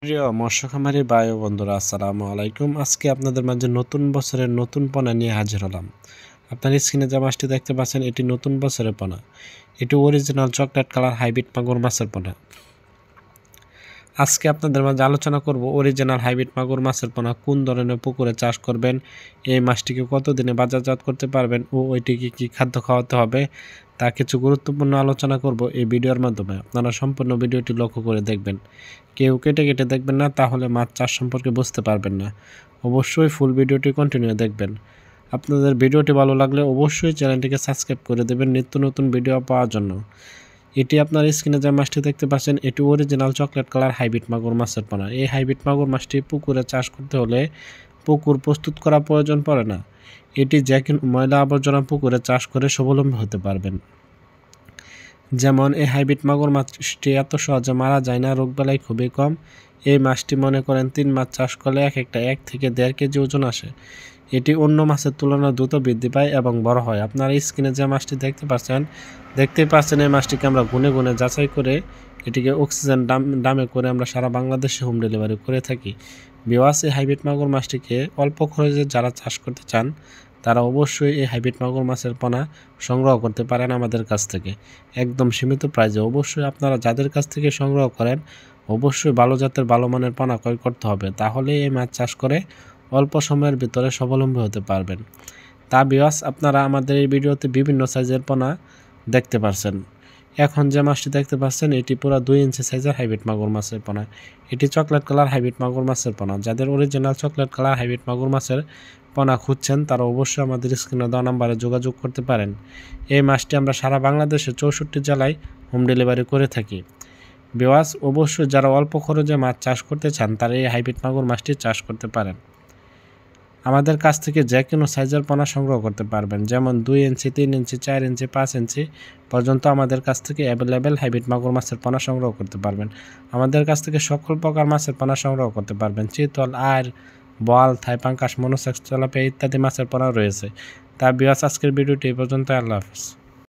প্রিয় মৎস্য খামারি ভাই ও বন্ধুরা, আসসালামু আলাইকুম। আজকে আপনাদের মাঝে নতুন বছরের নতুন পোনা নিয়ে হাজির হলাম। আপনার স্ক্রিনে যে মাছটি দেখতে পাচ্ছেন, এটি নতুন বছরের পোনা। এটি অরিজিনাল চকলেট কালার হাইব্রিড মাগুর মাছের পোনা। আজকে আপনাদের মাঝে আলোচনা করব অরিজিনাল হাইব্রিড মাগুর মাছের পোনা কোন ধরনের পুকুরে চাষ করবেন, এই মাছটিকে কতদিনে বাজারজাত করতে পারবেন ও ওইটিকে কী খাদ্য খাওয়াতে হবে তা কিছু গুরুত্বপূর্ণ আলোচনা করব এই ভিডিওর মাধ্যমে। আপনারা সম্পূর্ণ ভিডিওটি লক্ষ্য করে দেখবেন, কেউ কেটে কেটে দেখবেন না, তাহলে মাছ চাষ সম্পর্কে বুঝতে পারবেন না। অবশ্যই ফুল ভিডিওটি কন্টিনিউ দেখবেন। আপনাদের ভিডিওটি ভালো লাগলে অবশ্যই চ্যানেলটিকে সাবস্ক্রাইব করে দেবেন নিত্য নতুন ভিডিও পাওয়ার জন্য। এটি আপনার স্ক্রিনে যে মাছটি দেখতে পাচ্ছেন, এটি অরিজিনাল চকলেট কালার হাইব্রিড মাগুর মাছের পোনা। এই হাইব্রিড মাগুর মাছটি পুকুরে চাষ করতে হলে পুকুর প্রস্তুত করা প্রয়োজন পড়ে না। এটি যে কোনো ময়লা আবর্জনা পুকুরে চাষ করে স্বাবলম্বী হতে পারবেন। যেমন এই হাইব্রিড মাগুর মাছটি এত সহজে মারা যায় না, রোগবালাই খুবই কম। এই মাছটি মনে করেন 3 মাছ চাষ করলে এক থেকে 1.5 কেজি ওজন আসে। এটি অন্য মাছের তুলনায় দ্রুত বৃদ্ধি পায় এবং বড় হয়। আপনারা স্ক্রিনে যে মাছটি দেখতেই পাচ্ছেন, এই মাছটিকে আমরা গুনে গুনে যাচাই করে এটিকে অক্সিজেন দামে করে আমরা সারা বাংলাদেশে হোম ডেলিভারি করে থাকি। ভিউয়ার্স, এই হাইব্রিড মাগুর মাছটিকে অল্প খরচে যারা চাষ করতে চান, তারা অবশ্যই এই হাইব্রিড মাগুর মাছের পোনা সংগ্রহ করতে পারেন আমাদের কাছ থেকে একদম সীমিত প্রাইজে। অবশ্যই আপনারা যাদের কাছ থেকে সংগ্রহ করেন, অবশ্যই ভালো জাতের ভালো মানের পোনা ক্রয় করতে হবে, তাহলে এই মাছ চাষ করে অল্প সময়ের ভিতরে স্বাবলম্বী হতে পারবেন। তা ভিউয়ার্স, আপনারা আমাদের এই ভিডিওতে বিভিন্ন সাইজের পোনা দেখতে পাচ্ছেন। এখন যে মাছটি দেখতে পাচ্ছেন, এটি পুরো 2 ইঞ্চি সাইজের হাইব্রিড মাগুর মাছের পোনা। এটি চকলেট কালার হাইব্রিড মাগুর মাছের পোনা। যাদের অরিজিনাল চকলেট কালার হাইব্রিড মাগুর মাছের পোনা খুঁজছেন, তারা অবশ্যই আমাদের স্ক্রিনে দেওয়া নাম্বারে যোগাযোগ করতে পারেন। এই মাছটি আমরা সারা বাংলাদেশে 64 জেলায় হোম ডেলিভারি করে থাকি। ভিউয়ার্স, অবশ্যই যারা অল্প খরচে মাছ চাষ করতে চান, তারা এই হাইব্রিড মাগুর মাছটি চাষ করতে পারেন। আমাদের কাছ থেকে যে কোনো সাইজের পোনা সংগ্রহ করতে পারবেন, যেমন 2 ইঞ্চি, 3 ইঞ্চি, 4 ইঞ্চি, 5 ইঞ্চি পর্যন্ত আমাদের কাছ থেকে অ্যাভেলেবেল হাইব্রিড মাগুর মাছের পোনা সংগ্রহ করতে পারবেন। আমাদের কাছ থেকে সকল প্রকার মাছের পোনা সংগ্রহ করতে পারবেন। চিতল, আইড়, বোয়াল, থাই পাঙ্গাস, মনোসেক্স, তেলাপিয়া ইত্যাদি মাছের পোনা রয়েছে। তা ভিউয়ার্স, আজকের ভিডিওটি এই পর্যন্ত। আল্লাহ হাফেজ।